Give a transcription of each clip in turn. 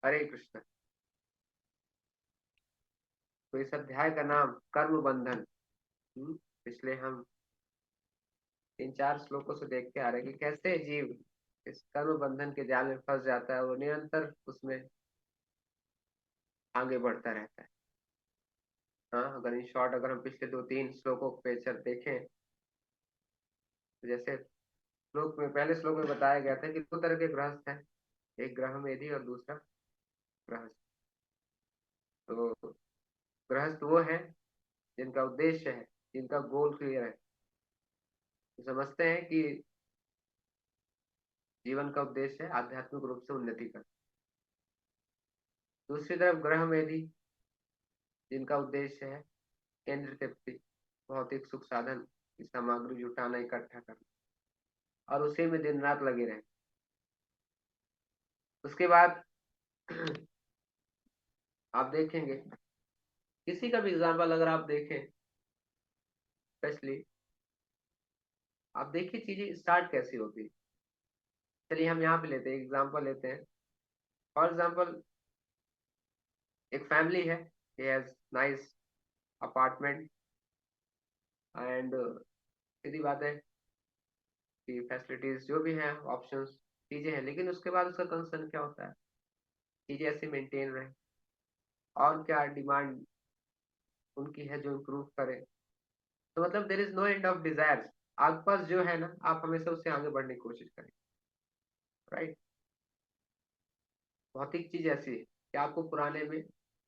हरे कृष्ण। तो इस अध्याय का नाम कर्म बंधन। पिछले हम 3-4 श्लोकों से देखते आ रहे हैं कि कैसे जीव इस कर्म बंधन के जाल में फंस जाता है और निरंतर उसमें आगे बढ़ता रहता है। हाँ, अगर इन शॉर्ट अगर हम पिछले 2-3 श्लोकों पे चल देखें, तो जैसे श्लोक में पहले श्लोक में बताया गया था कि 2 तरह के गृहस्थ हैं, एक गृहमेधी और दूसरा गृहस्थ। तो गृहस्थ वो है जिनका उद्देश्य है, जिनका गोल क्लियर है, तो समझते हैं कि जीवन का उद्देश्य है आध्यात्मिक रूप से उन्नति करना। दूसरी तरफ ग्रह में भी जिनका उद्देश्य है केंद्र तृप्ति, भौतिक सुख साधन की सामग्री जुटाना, इकट्ठा करना और उसी में दिन रात लगे रहे। उसके बाद आप देखेंगे किसी का भी एग्जाम्पल अगर आप देखें, स्पेशली आप देखिए चीजें स्टार्ट कैसी होती है। चलिए हम यहाँ पे लेते हैं, एग्जाम्पल लेते हैं। फॉर एग्जाम्पल, एक फैमिली है, he has nice apartment and सीधी बात है कि फैसिलिटीज जो भी हैं, ऑप्शंस, चीजें हैं, लेकिन उसके बाद उसका कंसर्न क्या होता है, चीजें ऐसे मेंटेन रहे और क्या डिमांड उनकी है जो इम्प्रूव करे। तो मतलब there is no end of desires. आपके पास जो है ना, आप हमेशा उससे आगे बढ़ने की कोशिश करें, राइट। भौतिक चीज ऐसी है कि आपको पुराने में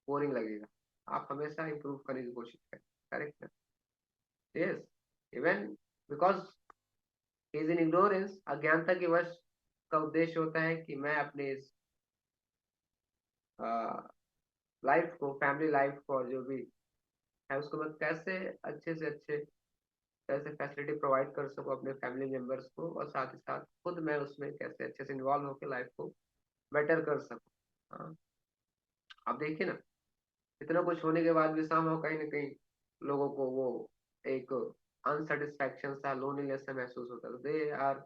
बोरिंग लगेगा, आप हमेशा इम्प्रूव करने की कोशिश करें, correct. Yes, even because is in ignorance, अज्ञानता के वश का उद्देश्य होता है कि मैं अपने इस लाइफ को, फैमिली लाइफ को और जो भी है उसको मैं कैसे अच्छे से अच्छे, कैसे फैसिलिटी प्रोवाइड कर सकूं अपने फैमिली मेंबर्स को, और साथ ही साथ खुद मैं उसमें कैसे अच्छे से इन्वॉल्व होकर लाइफ को बेटर कर सकूं। हाँ, आप देखिए ना, इतना कुछ होने के बाद भी सामहाउ कहीं ना कहीं लोगों को वो एक अनसेटिस्फैक्शन सा, लोनलीनेस सा महसूस होता है। तो दे आर,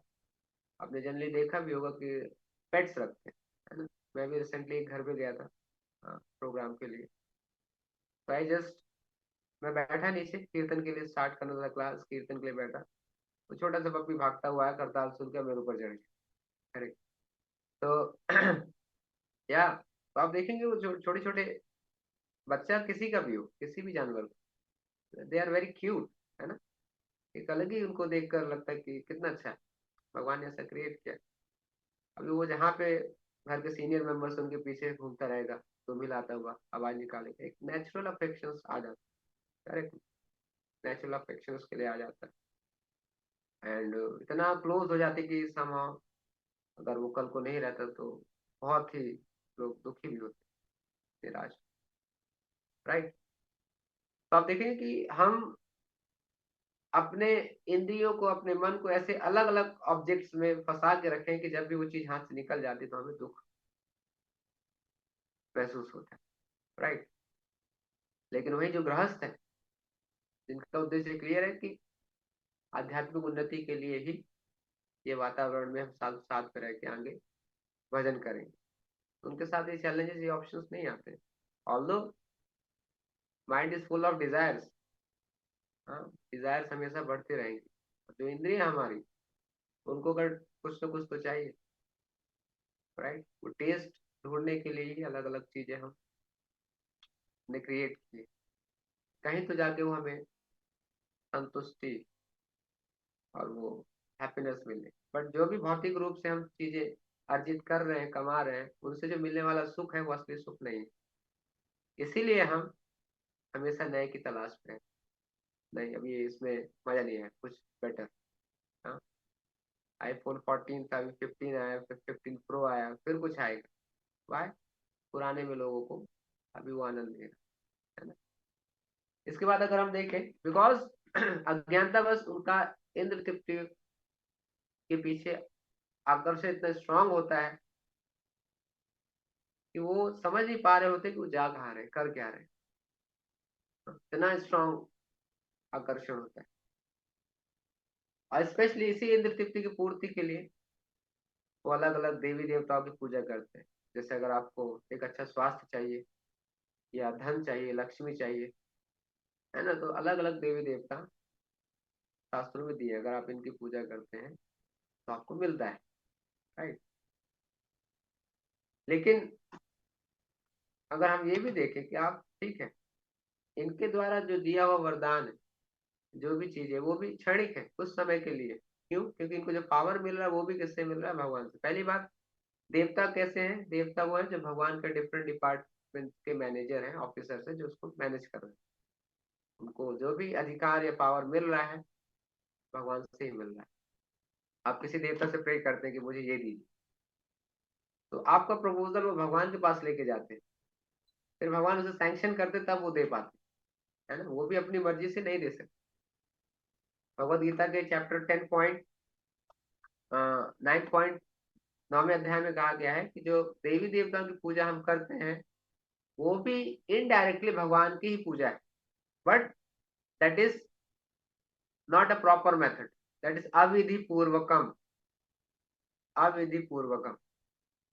आपने जनरली देखा भी होगा कि पेट्स रखते हैं, है ना। मैं भी रिसेंटली एक घर पे गया था प्रोग्राम के लिए। तो आई जस्ट, मैं बैठा नीचे कीर्तन के लिए, स्टार्ट करना था क्लास, कीर्तन के लिए बैठा, तो छोटा सा पप्पी भागता हुआ आया, करताल सुन के मेरे ऊपर चढ़ गया। अरे, तो या तो आप देखेंगे वो छोटे छोटे बच्चा, किसी का भी हो, किसी भी जानवर को, दे आर वेरी क्यूट, है ना। एक अलग ही उनको देखकर लगता है कि कितना अच्छा है, भगवान ने ऐसा क्रिएट किया। अभी वो जहाँ पे घर के सीनियर मेंबर्स उनके पीछे घूमता रहेगा, तो मिलाता हुआ आवाज निकालेगा, एक नेचुरल अफेक्शन आ जाता है, करेक्ट। नेचुरल अफेक्शन उसके लिए आ जाता है एंड इतना क्लोज हो जाते कि somehow अगर वो कल को नहीं रहता तो बहुत ही लोग दुखी भी होते, निराश, राइट। तो आप देखेंगे कि हम अपने इंद्रियों को, अपने मन को ऐसे अलग अलग ऑब्जेक्ट्स में फंसा के रखें कि जब भी वो चीज हाथ से निकल जाती तो हमें दुख महसूस होता है, राइट। लेकिन वही जो गृहस्थ है, जिनका उद्देश्य क्लियर है कि आध्यात्मिक उन्नति के लिए ही ये वातावरण में हम साथ साथ में रह के आगे भजन करेंगे, उनके साथ ये चैलेंजेस, ये ऑप्शंस नहीं आते। Although mind is full of desires, हाँ, डिजायर्स हमेशा बढ़ते रहेंगे। जो इंद्रिय हमारी, उनको अगर कुछ ना कुछ तो चाहिए, राइट। वो टेस्ट ढूंढने के लिए ही अलग अलग चीजें हमने क्रिएट की, कहीं तो जाके वो हमें संतुष्टि और वो हैप्पीनेस मिले। बट जो भी भौतिक रूप से हम चीजें अर्जित कर रहे हैं, कमा रहे हैं, उनसे जो मिलने वाला सुख है वो असली सुख नहीं है। इसीलिए हम हमेशा नए की तलाश में हैं। नहीं, अभी इसमें मजा नहीं है, कुछ बेटर। हाँ, आईफोन 14 था, अभी 15 आया, फिर 15 प्रो आया, फिर कुछ आएगा। वाई, पुराने में लोगों को अभी वो आनंद नहीं रहा, है ना। इसके बाद अगर हम देखें, बिकॉज अज्ञानता बस उनका इंद्र तृप्ति के पीछे आकर्षण इतना स्ट्रांग होता है कि वो समझ नहीं पा रहे होते कि वो जा कहाँ रहे, कर क्या रहे। इतना स्ट्रांग आकर्षण होता है, और स्पेशली इसी इंद्र तृप्ति की पूर्ति के लिए वो अलग अलग देवी देवताओं की पूजा करते हैं। जैसे अगर आपको एक अच्छा स्वास्थ्य चाहिए या धन चाहिए, लक्ष्मी चाहिए, है ना, तो अलग अलग देवी देवता शास्त्रों में दिए, अगर आप इनकी पूजा करते हैं तो आपको मिलता है, राइट। लेकिन अगर हम ये भी देखें कि आप, ठीक है, इनके द्वारा जो दिया हुआ वरदान है, जो भी चीज है वो भी क्षणिक है, कुछ समय के लिए। क्यों? क्योंकि इनको जो पावर मिल रहा है वो भी किससे मिल रहा है? भगवान से। पहली बात, देवता कैसे हैं? देवता वो है जो भगवान के डिफरेंट डिपार्टमेंट के मैनेजर हैं, ऑफिसर है, जो उसको मैनेज कर रहे हैं। उनको जो भी अधिकार या पावर मिल रहा है भगवान से ही मिल रहा है। आप किसी देवता से प्रे करते हैं कि मुझे ये दीजिए, तो आपका प्रपोजल वो भगवान के पास लेके जाते हैं, फिर भगवान उसे सैंक्शन करते तब वो दे पाते, है ना। वो भी अपनी मर्जी से नहीं दे सकते। भगवत गीता के चैप्टर 9.9 अध्याय में कहा गया है कि जो देवी देवताओं की पूजा हम करते हैं वो भी इनडायरेक्टली भगवान की ही पूजा है, but that is not a proper method, that is अविधि पूर्वकम, अविधि पूर्वकम,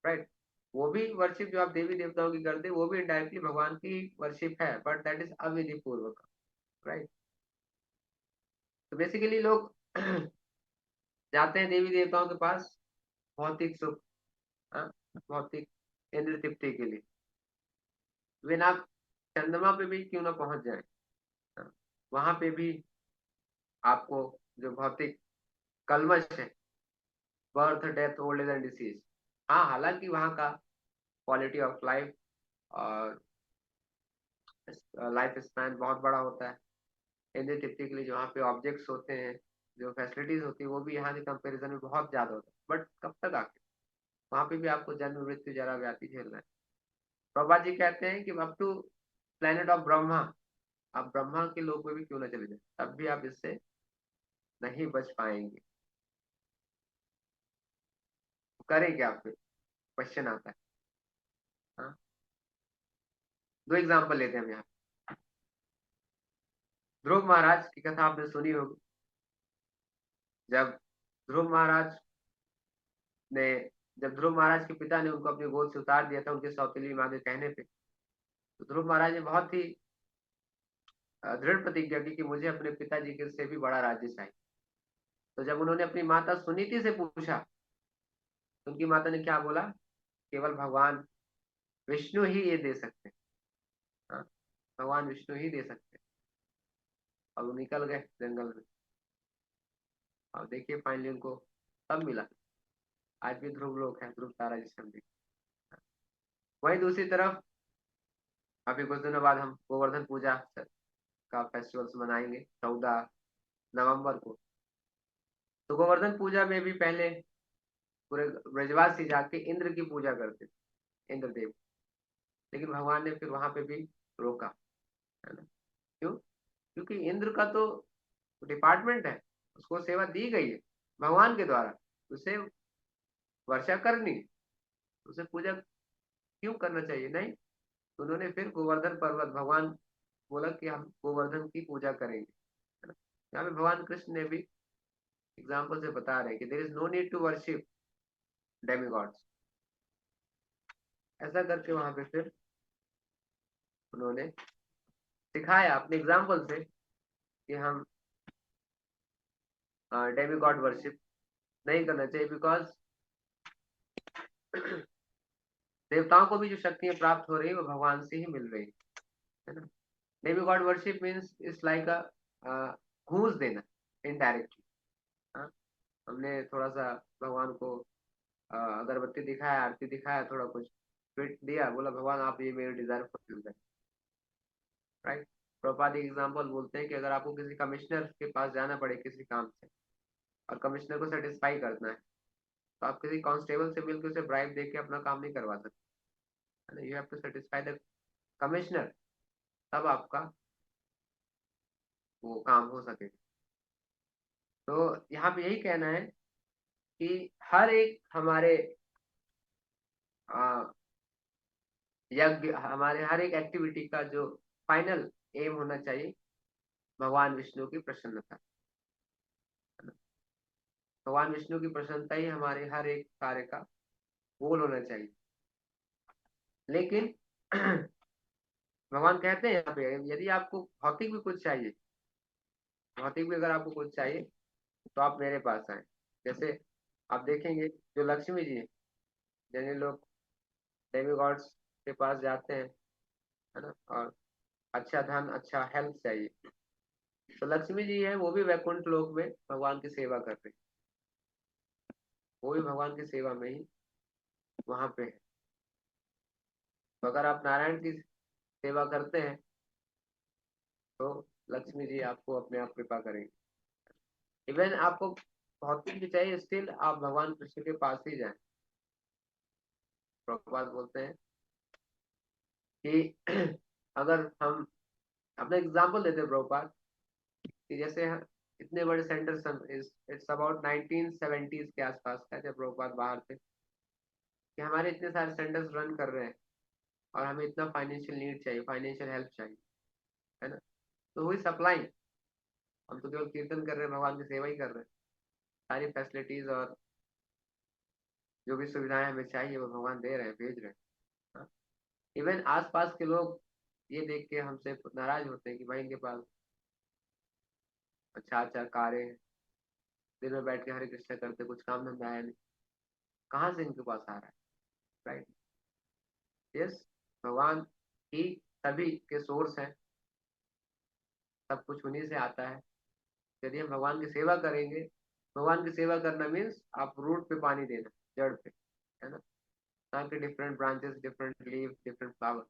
राइट। वो भी वर्शिप जो आप देवी देवताओं की करते हैं वो भी इनडायरेक्टली भगवान की वर्शिप है, बट दैट इज अविधि पूर्वकम, राइट। तो बेसिकली लोग जाते हैं देवी देवताओं के पास भौतिक सुख, हाँ, भौतिक इंद्र तृप्ति के लिए। इवन आप चंद्रमा पे भी क्यों ना पहुंच जाए, हाँ, वहां पे भी आपको जो भौतिक कलमश है, birth death old age and disease, हाँ, हालांकि वहाँ का क्वालिटी ऑफ लाइफ और लाइफ स्पैन बहुत बड़ा होता है। इंडियन टिपिकली जो वहाँ पे ऑब्जेक्ट्स होते हैं, जो फैसिलिटीज होती है वो भी यहाँ के कंपैरिजन में बहुत ज्यादा होता है, बट कब तक आके वहाँ पे भी आपको जन्म मृत्यु जरा व्याधि झेलना है। प्रभा जी कहते हैं कि up to planet of Brahma, आप ब्रह्मा के लोग में भी क्यों ना चले जाए तब भी आप इससे नहीं बच पाएंगे। करें क्या? फिर क्वेश्चन आता है। हाँ, दो एग्जाम्पल लेते हैं हम यहाँ। ध्रुव महाराज की कथा आपने सुनी होगी। जब ध्रुव महाराज ने जब ध्रुव महाराज के पिता ने उनको अपनी गोद से उतार दिया था उनके सौतेली माँ के कहने पे, तो ध्रुव महाराज ने बहुत ही दृढ़ प्रतिज्ञा की कि मुझे अपने पिताजी के से भी बड़ा राज्य चाहिए। तो जब उन्होंने अपनी माता सुनीति से पूछा तो उनकी माता ने क्या बोला? केवल भगवान विष्णु ही ये दे सकते हैं, हाँ, भगवान विष्णु ही दे सकते हैं। और वो निकल गए जंगल में, और देखिए फाइनली उनको तब मिला। आज भी ध्रुव लोक है, ध्रुव तारा जिसे हम देखते हैं। वहीं दूसरी तरफ अभी कुछ दिनों बाद हम गोवर्धन पूजा का फेस्टिवल्स मनाएंगे 14 नवंबर को। तो गोवर्धन पूजा में भी पहले पूरे ब्रजवासी जाके इंद्र की पूजा करते थे, इंद्रदेव। लेकिन भगवान ने फिर वहां पे भी रोका, है ना। क्यों? क्योंकि इंद्र का तो डिपार्टमेंट है, उसको सेवा दी गई है भगवान के द्वारा, उसे वर्षा करनी है, उसे पूजा क्यों करना चाहिए? नहीं। तो उन्होंने फिर गोवर्धन पर्वत, भगवान बोला कि हम गोवर्धन की पूजा करेंगे, है ना। यहाँ पे भगवान कृष्ण ने भी एग्जाम्पल से बता रहे हैं कि there is no need to worship demigods. ऐसा करके वहां पे फिर उन्होंने सिखाया अपने एग्जाम्पल से कि हम डेमीगॉड वर्शिप नहीं करना चाहिए, बिकॉज देवताओं को भी जो शक्तियां प्राप्त हो रही है वो भगवान से ही मिल रही है ना। Demigod worship means it's like अ घूस देना इनडायरेक्टली। हाँ, हमने थोड़ा सा भगवान को अगरबत्ती दिखाया, आरती दिखाया, थोड़ा कुछ स्वीट दिया, बोला भगवान आप ये मेरे डिजायर फुलफिल करें, राइट। प्रभुपाद एग्जाम्पल बोलते हैं कि अगर आपको किसी कमिश्नर के पास जाना पड़े किसी काम से और कमिश्नर को सेटिस्फाई करना है, तो आप किसी कांस्टेबल से मिलकर उसे ब्राइब देके अपना काम नहीं करवा सकते, है ना। You have to satisfy the commissioner, तब आपका वो काम हो सके। तो यहाँ पे यही कहना है कि हर एक हमारे अ, यज्ञ, हमारे हर एक एक्टिविटी का जो फाइनल एम होना चाहिए भगवान विष्णु की प्रसन्नता, है ना। भगवान विष्णु की प्रसन्नता ही हमारे हर एक कार्य का गोल होना चाहिए। लेकिन भगवान कहते हैं यहाँ पे यदि आपको भौतिक भी कुछ चाहिए, भौतिक भी अगर आपको कुछ चाहिए तो आप मेरे पास आए। जैसे आप देखेंगे जो लक्ष्मी जी है, जिन्हें लोग डेमी गॉड्स के पास जाते हैं, है ना, और अच्छा धन अच्छा हेल्थ चाहिए, तो लक्ष्मी जी है वो भी वैकुंठ लोक में भगवान की सेवा कर रही, वो भी भगवान की सेवा में ही वहां पे है। तो अगर आप नारायण की सेवा करते हैं तो लक्ष्मी जी आपको अपने आप कृपा करेंगे। इवन आपको भौतिक भी चाहिए, स्टिल आप भगवान कृष्ण के पास ही जाएं। प्रभुपाद बोलते हैं कि अगर हम अपना एग्जाम्पल देते हैं प्रभुपाद कि जैसे इतने बड़े सेंटर्स, इट्स अबाउट 1970s के आसपास का जब प्रभुपाद बाहर थे, कि हमारे इतने सारे सेंटर्स रन कर रहे हैं और हमें इतना फाइनेंशियल नीड चाहिए, फाइनेंशियल हेल्प चाहिए, है ना, तो वही सप्लाई, हम तो केवल कीर्तन कर रहे हैं, भगवान की सेवा ही कर रहे हैं, सारी फैसिलिटीज और जो भी सुविधाएं हमें चाहिए वो भगवान दे रहे हैं, भेज रहे हैं। इवन आसपास के लोग ये देख के हमसे नाराज होते हैं कि भाई इनके पास अच्छा अच्छा कारें हैं, दिन में बैठ के हरे कृष्ण करते, कुछ काम धंधा है नहीं, कहाँ से इनके पास आ रहा है, राइट? यस, भगवान ही सभी के सोर्स है, सब कुछ उन्हीं से आता है। यदि हम भगवान की सेवा करेंगे, भगवान की सेवा करना मीन्स आप रूट पे पानी देना, जड़ पे, है ना, ताकि different branches, different leave, different flower,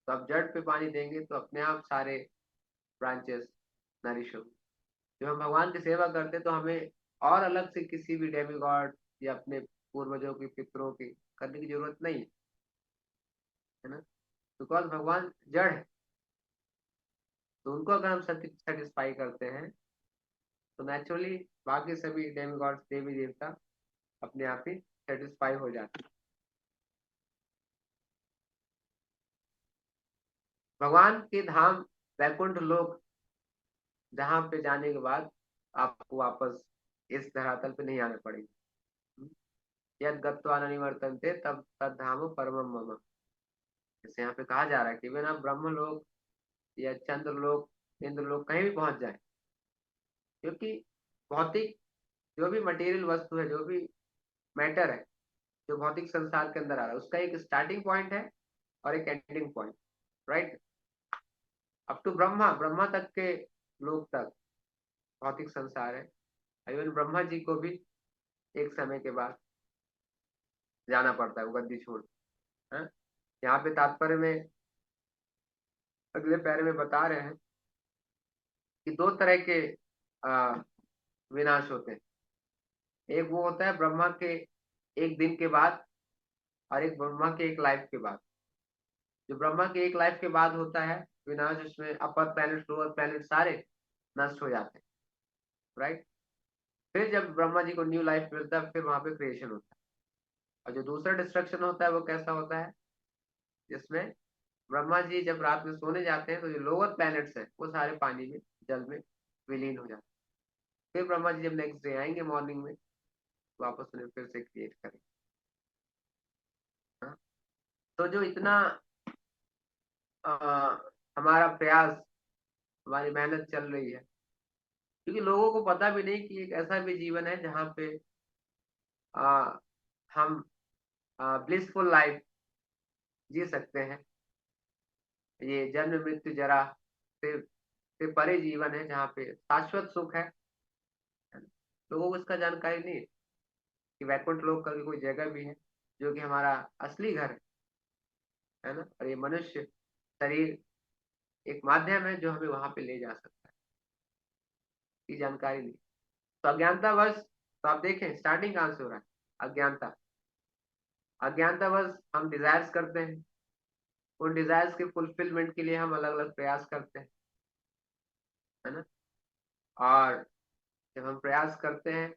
तो आप जड़ पे पानी देंगे तो अपने आप सारे ब्रांचेस नरिश होंगे। जब हम भगवान की सेवा करते तो हमें और अलग से किसी भी डेमी गॉड या अपने पूर्वजों की, पितरों की करने की जरूरत नहीं है, है ना, बिकॉज भगवान जड़ है। तो उनको अगर हम सेटिस्फाई करते हैं तो नेचुरली बाकी सभी डेमी गॉड्स, देवी देवता अपने आप ही सेटिस्फाई हो जाते हैं। भगवान के धाम वैकुंठ लोक, जहाँ पे जाने के बाद आपको वापस इस धरातल पे नहीं आना पड़ेगा। यद गत्वा न निवर्तन्ते तब तद धाम परमम मम। जैसे यहाँ पे कहा जा रहा है कि बिना ब्रह्म लोक या चंद्र लोक, इंद्र लोक कहीं भी पहुंच जाए, क्योंकि भौतिक जो भी मटेरियल वस्तु है, जो भी मैटर है, जो भौतिक संसार के अंदर आ रहा है, उसका एक स्टार्टिंग पॉइंट है और एक ending point, right? Up to Brahma, Brahma तक के लोक तक भौतिक संसार है। इवन ब्रह्मा जी को भी एक समय के बाद जाना पड़ता है, वो गद्दी छोड़, है। यहाँ पे तात्पर्य में अगले पैरे में बता रहे हैं कि दो तरह के आ, विनाश होते हैं। एक वो होता है ब्रह्मा के एक दिन के बाद, और एक ब्रह्मा के एक लाइफ के बाद। जो ब्रह्मा के एक लाइफ के बाद होता है विनाश, उसमें अपर प्लैनेट, लोअर प्लैनेट सारे नष्ट हो जाते हैं, राइट? फिर जब ब्रह्मा जी को न्यू लाइफ मिलता है, फिर वहां पे क्रिएशन होता है। और जो दूसरा डिस्ट्रक्शन होता है वो कैसा होता है, जिसमें ब्रह्मा जी जब रात में सोने जाते हैं तो जो लोअर प्लैनेट्स हैं वो सारे पानी में, जल में विलीन हो जाते हैं। फिर ब्रह्मा जी जब नेक्स्ट डे आएंगे मॉर्निंग में, वापस उन्हें फिर से क्रिएट करेंगे। हाँ? तो जो इतना आ, हमारा प्रयास, हमारी मेहनत चल रही है, क्योंकि लोगों को पता भी नहीं कि एक ऐसा भी जीवन है जहाँ पे आ, हम ब्लिसफुल लाइफ जी सकते हैं। ये जन्म मृत्यु जरा से परे जीवन है जहाँ पे शाश्वत सुख है। लोगों को इसका जानकारी नहीं है कि वैकुंठ लोक का भी कोई जगह भी है, जो कि हमारा असली घर है ना, और ये मनुष्य शरीर एक माध्यम है जो हमें वहां पे ले जा सकता है, ये जानकारी नहीं। तो अज्ञानतावश, तो आप देखें स्टार्टिंग कहाँ से हो रहा है, अज्ञानता। अज्ञानतावश हम डिजायर्स करते हैं, उन डिजायर्स के फुलफिलमेंट के लिए हम अलग अलग प्रयास करते हैं, है ना, और जब हम प्रयास करते हैं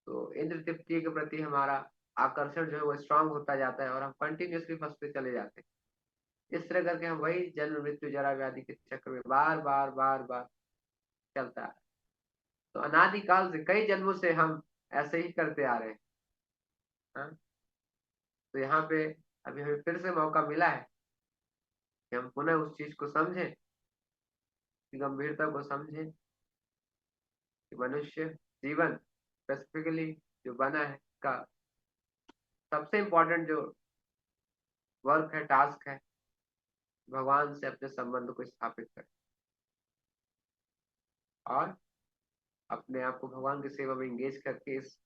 तो इंद्र तृप्ति के प्रति हमारा आकर्षण जो है वो स्ट्रांग होता जाता है और हम कंटिन्यूसली फंसते चले जाते हैं। इस तरह करके हम वही जन्म मृत्यु जरा व्याधि के चक्र में बार बार बार बार चलता है। तो अनादिकाल से कई जन्मों से हम ऐसे ही करते आ रहे हैं, हाँ? तो यहाँ पे अभी हमें फिर से मौका मिला है कि हम पुनः उस चीज को समझें, की गंभीरता को समझें कि मनुष्य जीवन स्पेसिफिकली जो बना है का सबसे इम्पोर्टेंट जो वर्क है, टास्क है, भगवान से अपने संबंध को स्थापित करें और अपने आप को भगवान की सेवा में इंगेज करके इस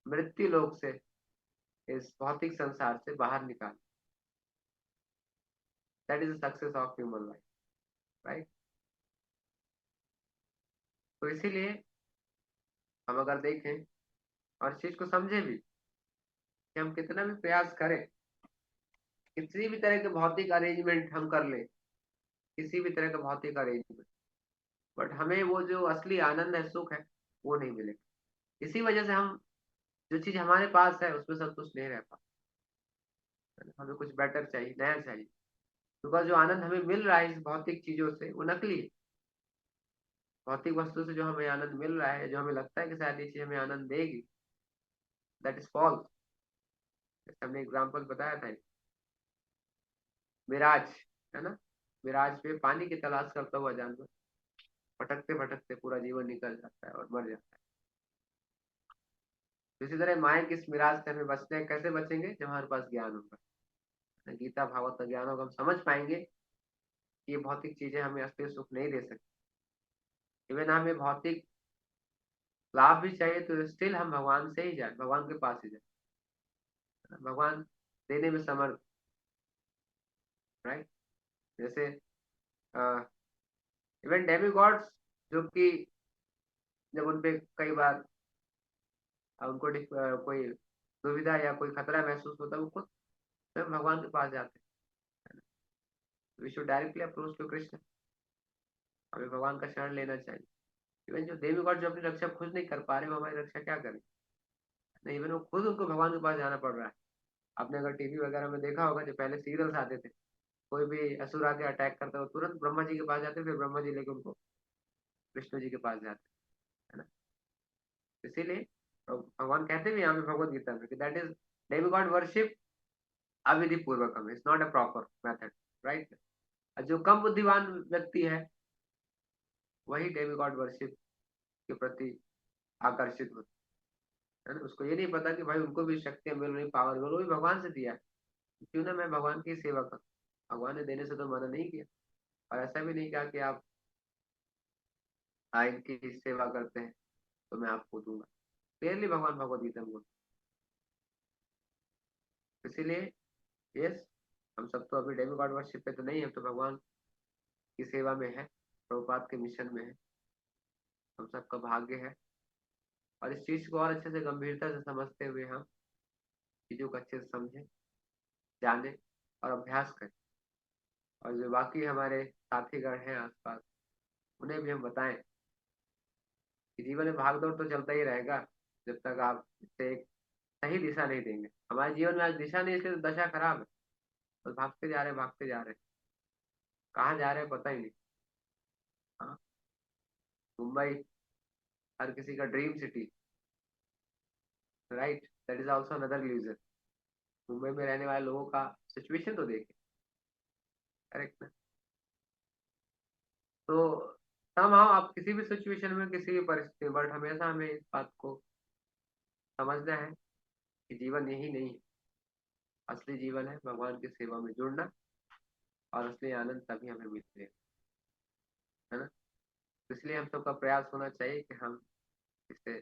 मृत्यु लोक से, इस भौतिक संसार से बाहर निकाल। That is the success of human life, right. तो इसीलिए हम अगर देखें और इस चीज को समझे भी कि हम कितना भी प्रयास करें, किसी भी तरह के भौतिक अरेंजमेंट हम कर ले, किसी भी तरह का भौतिक अरेंजमेंट, बट हमें वो जो असली आनंद है, सुख है, वो नहीं मिलेगा। इसी वजह से हम जो चीज हमारे पास है उसमें संतुष्ट नहीं रह पाते, हमें कुछ बेटर चाहिए, नया चाहिए। बिकॉज जो आनंद हमें मिल रहा है इस भौतिक चीजों से वो नकली है। भौतिक वस्तु से जो हमें आनंद मिल रहा है, जो हमें लगता है कि शायद ये चीज हमें आनंद देगी, दैट इज फॉल्स। जैसे हमने एग्जाम्पल बताया था, मिराज, है ना। मिराज पे पानी की तलाश करता हुआ जानवर भटकते भटकते पूरा जीवन निकल जाता है और मर जाता है। तो इसी तरह माया की इस मिराज से हमें बचते हैं। कैसे बचेंगे? जब हमारे पास ज्ञान होगा, गीता भागवत का ज्ञान होगा, हम समझ पाएंगे कि ये भौतिक चीजें हमें असली सुख नहीं दे सकती। इवन हमें भौतिक लाभ भी चाहिए तो स्टिल हम भगवान से ही जाए, भगवान के पास ही जाए। भगवान देने में समर्थ, राइट। जैसे इवन डेमी गॉड्स, जो कि जब उनपे कई बार उनको कोई दुविधा या कोई खतरा महसूस होता है, वो खुद स्वयं भगवान के पास जाते हैं। We should directly approach to Krishna, हमें भगवान का शरण लेना चाहिए। इवन जो देवी गॉड जो अपनी रक्षा खुद नहीं कर पा रहे, वो हमारी रक्षा क्या करें? नहीं, इवन वो खुद, उनको भगवान के पास जाना पड़ रहा है। आपने अगर टीवी वगैरह में देखा होगा, जो पहले सीरियल्स आते थे, कोई भी असुर आके अटैक करता है, वो तुरंत ब्रह्मा जी के पास जाते, फिर ब्रह्मा जी लेके उनको विष्णु जी के पास जाते, है ना। इसीलिए तो भगवान कहते भी यहाँ पे भगवत गीता में कि that is demi god worship अविधि पूर्वकम, it's not a proper method, right. जो कम बुद्धिमान व्यक्ति है वही डेमी गॉड वर्शिप के प्रति आकर्षित होता है ना। उसको ये नहीं पता कि भाई उनको भी शक्तियां मिल रही, पावर मिल रही, वो भी भगवान से दिया है, क्यों ना मैं भगवान की सेवा करूं। भगवान ने देने से तो मना नहीं किया, और ऐसा भी नहीं कहा कि आप इनकी सेवा करते हैं तो मैं आपको दूंगा। क्लियरली भगवान भगवद गीता में बोलते हैं। इसीलिए यस, हम सब तो अभी डेमी गॉड वर्शिप पे तो नहीं है, तो भगवान की सेवा में है, प्रभुपाद के मिशन में है, हम सबका भाग्य है। और इस चीज को और अच्छे से गंभीरता से समझते हुए हम चीजों को अच्छे से समझें, जाने और अभ्यास करें। और जो बाकी हमारे साथीगण हैं आसपास, उन्हें भी हम बताएं कि जीवन में भाग दौड़ तो चलता ही रहेगा, जब तक आप इससे एक सही दिशा नहीं देंगे। हमारे जीवन में आज दिशा नहीं, इसलिए तो दशा खराब है। बस भागते जा रहे हैं, भागते जा रहे हैं, कहाँ जा रहे हैं पता ही नहीं। हाँ, मुंबई हर किसी का dream city, right, that is also another reason. Mumbai में रहने वाले लोगों का सिचुएशन तो देखें, करेक्ट ना। तो somehow आप किसी भी सिचुएशन में, किसी भी परिस्थिति में, बट हमेशा हमें इस बात को समझना है कि जीवन यही नहीं है। असली जीवन है भगवान की सेवा में जुड़ना, और असली आनंद तभी हमें मिलेगा, है ना। तो इसलिए हम सबका प्रयास होना चाहिए कि हम इसे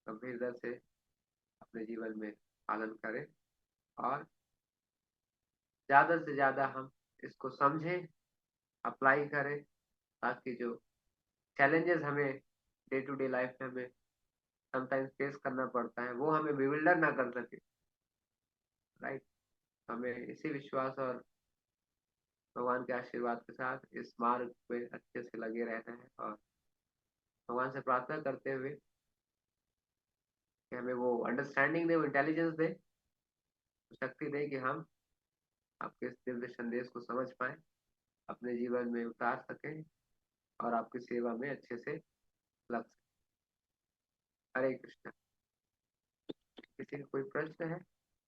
गंभीरता से अपने जीवन में पालन करें, और ज्यादा से ज्यादा हम इसको समझें, अप्लाई करें, ताकि जो चैलेंजेस हमें डे टू डे लाइफ में हमें समटाइम्स फेस करना पड़ता है, वो हमें बिविल्डर ना कर सके, राइट। हमें इसी विश्वास और भगवान के आशीर्वाद के साथ इस मार्ग पे अच्छे से लगे रहना है, और भगवान से प्रार्थना करते हुए कि हमें वो अंडरस्टैंडिंग दे, वो इंटेलिजेंस दे, शक्ति दे कि हम आपके इस दिव्य संदेश को समझ पाए, अपने जीवन में उतार सकें, और आपकी सेवा में अच्छे से लग सकें। हरे कृष्णा। किसी का कोई प्रश्न है?